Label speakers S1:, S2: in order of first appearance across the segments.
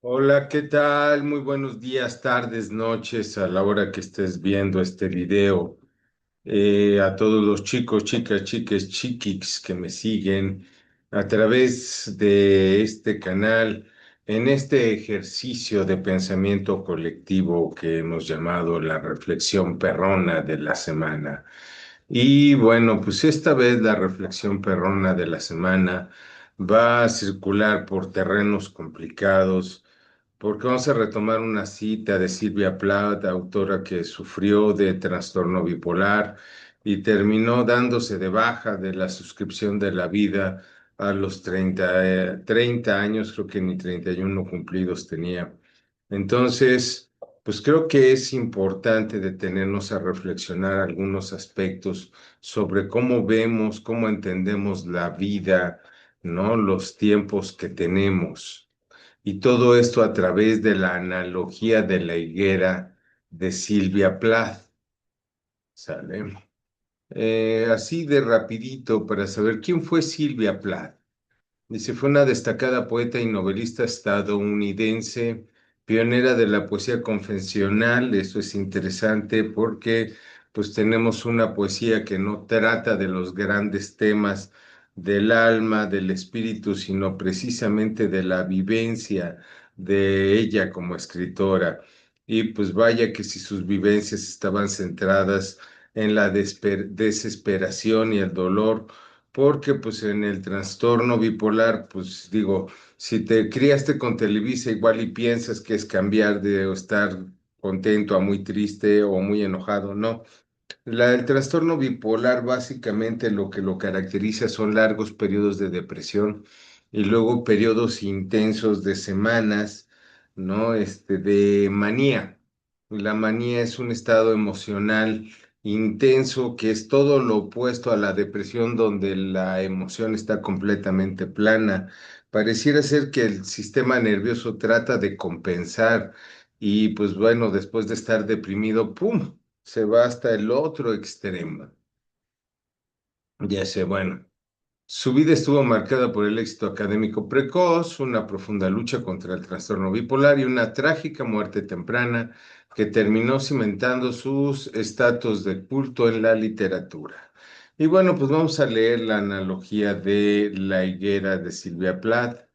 S1: Hola, ¿qué tal? Muy buenos días, tardes, noches, a la hora que estés viendo este video. A todos los chicos, chicas, chiques, chiquiks que me siguen a través de este canal, en este ejercicio de pensamiento colectivo que hemos llamado la reflexión perrona de la semana. Y bueno, pues esta vez la reflexión perrona de la semana va a circular por terrenos complicados porque vamos a retomar una cita de Silvia Plath, autora que sufrió de trastorno bipolar y terminó dándose de baja de la suscripción de la vida a los 30 años, creo que ni 31 cumplidos tenía. Entonces, pues creo que es importante detenernos a reflexionar algunos aspectos sobre cómo vemos, cómo entendemos la vida, ¿no? Los tiempos que tenemos. Y todo esto a través de la analogía de la higuera de Silvia Plath, ¿sale? Así de rapidito para saber quién fue Silvia Plath. Dice, fue una destacada poeta y novelista estadounidense, pionera de la poesía convencional. Eso es interesante porque pues tenemos una poesía que no trata de los grandes temas del alma, del espíritu, sino precisamente de la vivencia de ella como escritora. Y pues vaya que si sus vivencias estaban centradas en la desesperación y el dolor, porque pues en el trastorno bipolar, pues digo, si te criaste con Televisa igual y piensas que es cambiar de estar contento a muy triste o muy enojado, no. El trastorno bipolar básicamente lo que lo caracteriza son largos periodos de depresión y luego periodos intensos de semanas, ¿no? De manía. La manía es un estado emocional intenso que es todo lo opuesto a la depresión donde la emoción está completamente plana. Pareciera ser que el sistema nervioso trata de compensar y pues bueno, después de estar deprimido, ¡pum! Se va hasta el otro extremo. Ya sé, bueno. Su vida estuvo marcada por el éxito académico precoz, una profunda lucha contra el trastorno bipolar y una trágica muerte temprana que terminó cimentando sus estatus de culto en la literatura. Y bueno, pues vamos a leer la analogía de la higuera de Silvia Plath.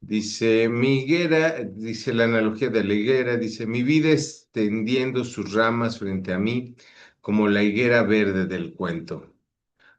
S1: Dice, mi higuera, dice la analogía de la higuera, dice, mi vida extendiendo sus ramas frente a mí como la higuera verde del cuento.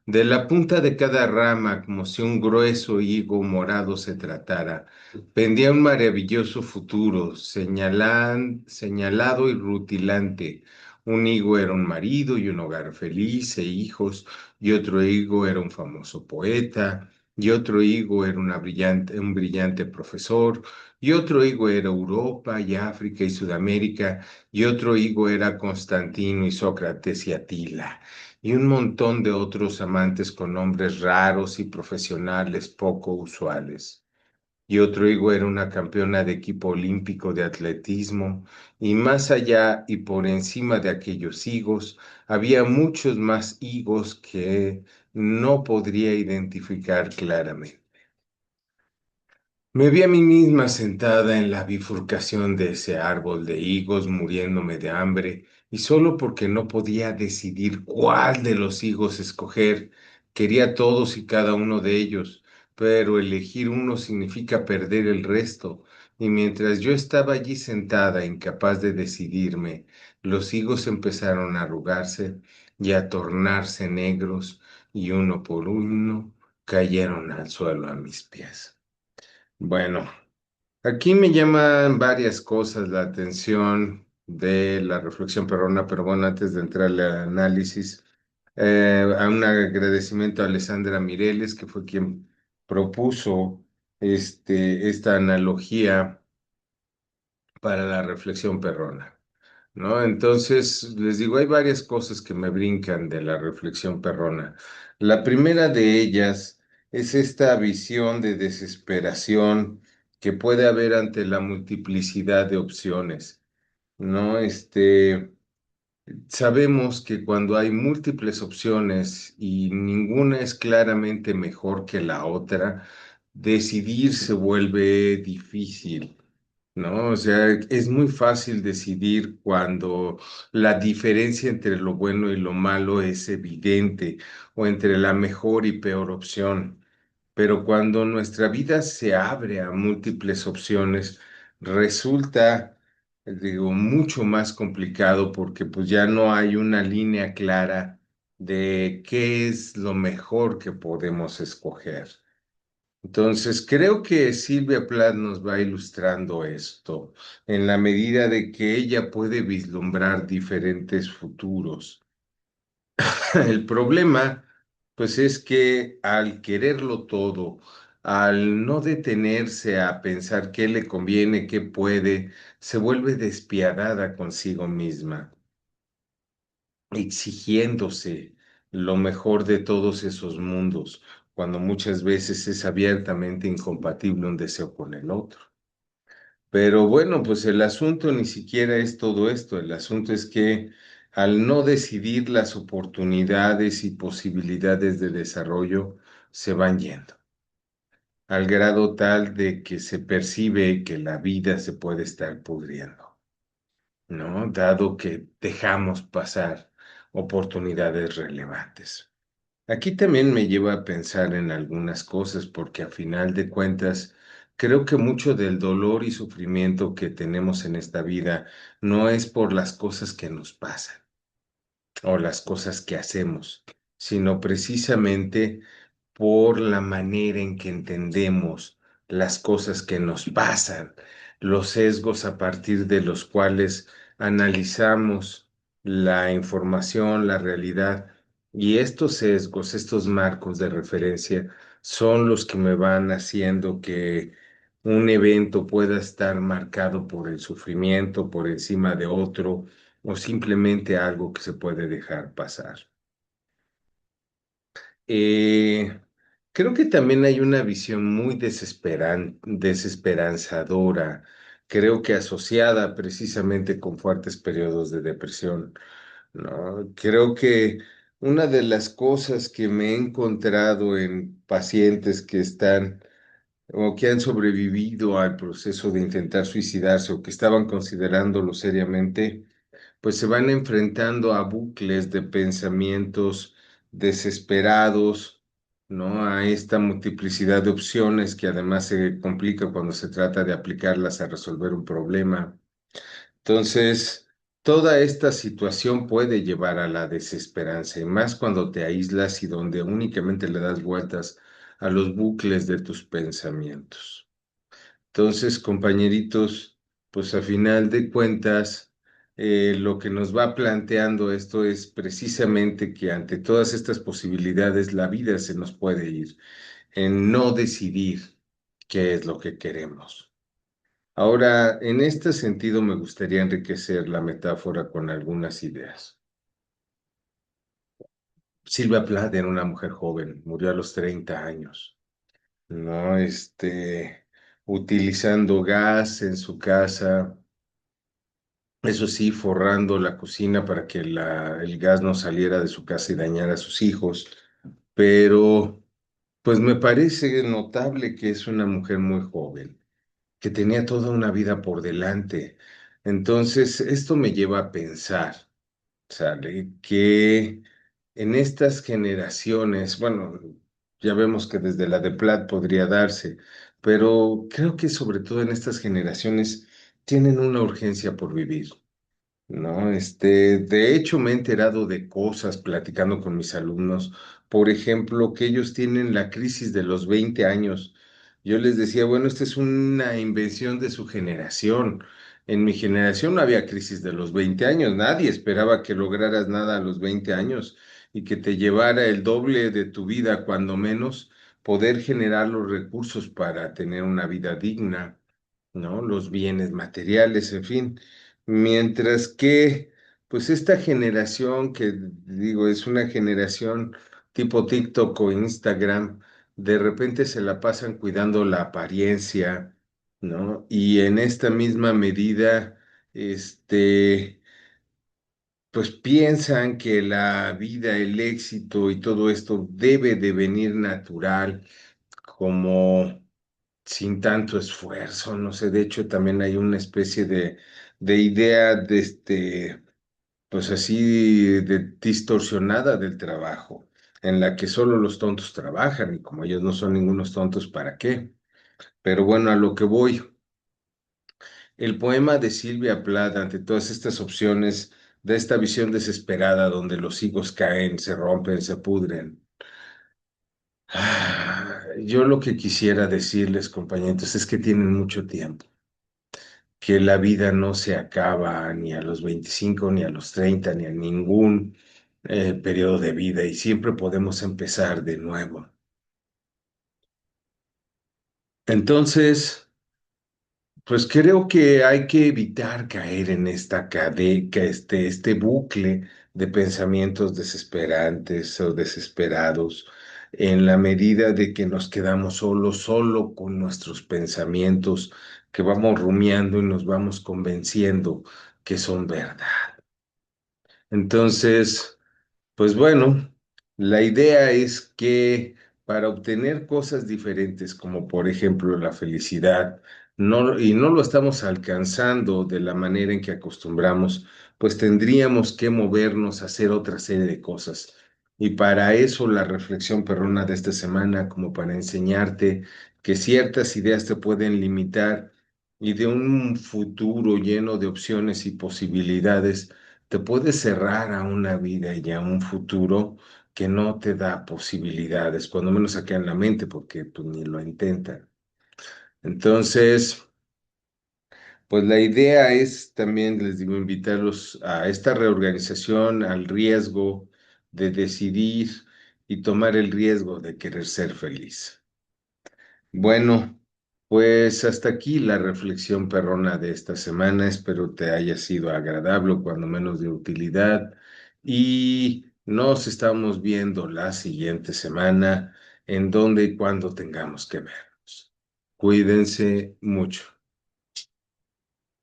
S1: De la punta de cada rama, como si un grueso higo morado se tratara, pendía un maravilloso futuro, señalado y rutilante. Un higo era un marido y un hogar feliz e hijos, y otro higo era un famoso poeta, y otro higo era un brillante profesor, y otro higo era Europa y África y Sudamérica, y otro higo era Constantino y Sócrates y Atila y un montón de otros amantes con nombres raros y profesionales poco usuales. Y otro higo era una campeona de equipo olímpico de atletismo, y más allá y por encima de aquellos higos, había muchos más higos que no podría identificar claramente. Me vi a mí misma sentada en la bifurcación de ese árbol de higos, muriéndome de hambre, y solo porque no podía decidir cuál de los higos escoger, quería todos y cada uno de ellos, pero elegir uno significa perder el resto, y mientras yo estaba allí sentada, incapaz de decidirme, los higos empezaron a arrugarse y a tornarse negros, y uno por uno cayeron al suelo a mis pies. Bueno, aquí me llaman varias cosas la atención de la reflexión perrona, pero bueno, antes de entrar al análisis, a un agradecimiento a Alessandra Mireles, que fue quien propuso esta analogía para la reflexión perrona, ¿no? Entonces, les digo, hay varias cosas que me brincan de la reflexión perrona. La primera de ellas es esta visión de desesperación que puede haber ante la multiplicidad de opciones, ¿no? Sabemos que cuando hay múltiples opciones y ninguna es claramente mejor que la otra, decidir se vuelve difícil. ¿no? O sea, es muy fácil decidir cuando la diferencia entre lo bueno y lo malo es evidente o entre la mejor y peor opción. Pero cuando nuestra vida se abre a múltiples opciones, resulta, digo, mucho más complicado porque pues ya no hay una línea clara de qué es lo mejor que podemos escoger. Entonces, creo que Silvia Plath nos va ilustrando esto en la medida de que ella puede vislumbrar diferentes futuros. El problema, pues, es que al quererlo todo, al no detenerse a pensar qué le conviene, qué puede, se vuelve despiadada consigo misma, exigiéndose lo mejor de todos esos mundos, cuando muchas veces es abiertamente incompatible un deseo con el otro. Pero bueno, pues el asunto ni siquiera es todo esto, el asunto es que al no decidir las oportunidades y posibilidades de desarrollo se van yendo, al grado tal de que se percibe que la vida se puede estar pudriendo, ¿no? Dado que dejamos pasar oportunidades relevantes. Aquí también me lleva a pensar en algunas cosas, porque a final de cuentas, creo que mucho del dolor y sufrimiento que tenemos en esta vida no es por las cosas que nos pasan o las cosas que hacemos, sino precisamente por la manera en que entendemos las cosas que nos pasan, los sesgos a partir de los cuales analizamos la información, la realidad. Y estos sesgos, estos marcos de referencia, son los que me van haciendo que un evento pueda estar marcado por el sufrimiento, por encima de otro, o simplemente algo que se puede dejar pasar. Eh, Creo que también hay una visión muy desesperanzadora, creo que asociada precisamente con fuertes periodos de depresión, ¿no? Creo que una de las cosas que me he encontrado en pacientes que están o que han sobrevivido al proceso de intentar suicidarse o que estaban considerándolo seriamente, pues se van enfrentando a bucles de pensamientos desesperados, ¿no? A esta multiplicidad de opciones que además se complica cuando se trata de aplicarlas a resolver un problema. Entonces, toda esta situación puede llevar a la desesperanza, y más cuando te aíslas y donde únicamente le das vueltas a los bucles de tus pensamientos. Entonces, compañeritos, pues a final de cuentas, lo que nos va planteando esto es precisamente que ante todas estas posibilidades, la vida se nos puede ir en no decidir qué es lo que queremos. Ahora, en este sentido, me gustaría enriquecer la metáfora con algunas ideas. Silvia Plath era una mujer joven, murió a los 30 años, ¿no? Utilizando gas en su casa. Eso sí, forrando la cocina para que el gas no saliera de su casa y dañara a sus hijos. Pero, pues me parece notable que es una mujer muy joven, que tenía toda una vida por delante. Entonces, esto me lleva a pensar, ¿sale? Que en estas generaciones, bueno, ya vemos que desde la de Plat podría darse, pero creo que sobre todo en estas generaciones tienen una urgencia por vivir. No, de hecho me he enterado de cosas platicando con mis alumnos, por ejemplo, que ellos tienen la crisis de los 20 años. Yo les decía, bueno, esta es una invención de su generación. En mi generación no había crisis de los 20 años, nadie esperaba que lograras nada a los 20 años y que te llevara el doble de tu vida, cuando menos, poder generar los recursos para tener una vida digna, ¿no? Los bienes materiales, en fin. Mientras que, pues esta generación que digo es una generación tipo TikTok o Instagram, de repente se la pasan cuidando la apariencia, ¿no? Y en esta misma medida, pues piensan que la vida, el éxito y todo esto debe de venir natural, como sin tanto esfuerzo, no sé, de hecho también hay una especie de idea de pues así, de distorsionada del trabajo, en la que solo los tontos trabajan y como ellos no son ningunos tontos, ¿para qué? Pero bueno, a lo que voy, el poema de Silvia Plath ante todas estas opciones, de esta visión desesperada donde los higos caen, se rompen, se pudren. Yo lo que quisiera decirles, compañeros, es que tienen mucho tiempo, que la vida no se acaba ni a los 25 ni a los 30 ni a ningún periodo de vida y siempre podemos empezar de nuevo. Entonces, pues creo que hay que evitar caer en esta cadena, este bucle de pensamientos desesperantes o desesperados, en la medida de que nos quedamos solos, solo con nuestros pensamientos, que vamos rumiando y nos vamos convenciendo que son verdad. Entonces, pues bueno, la idea es que para obtener cosas diferentes, como por ejemplo la felicidad, y no lo estamos alcanzando de la manera en que acostumbramos, pues tendríamos que movernos a hacer otra serie de cosas. Y para eso la reflexión perrona de esta semana, como para enseñarte que ciertas ideas te pueden limitar y de un futuro lleno de opciones y posibilidades te puedes cerrar a una vida y a un futuro que no te da posibilidades, cuando menos acá en la mente, porque pues, ni lo intentan. Entonces, pues la idea es también, les digo, invitarlos a esta reorganización, al riesgo de decidir y tomar el riesgo de querer ser feliz. Bueno, pues hasta aquí la reflexión perrona de esta semana. Espero te haya sido agradable o cuando menos de utilidad. Y nos estamos viendo la siguiente semana en donde y cuando tengamos que vernos. Cuídense mucho.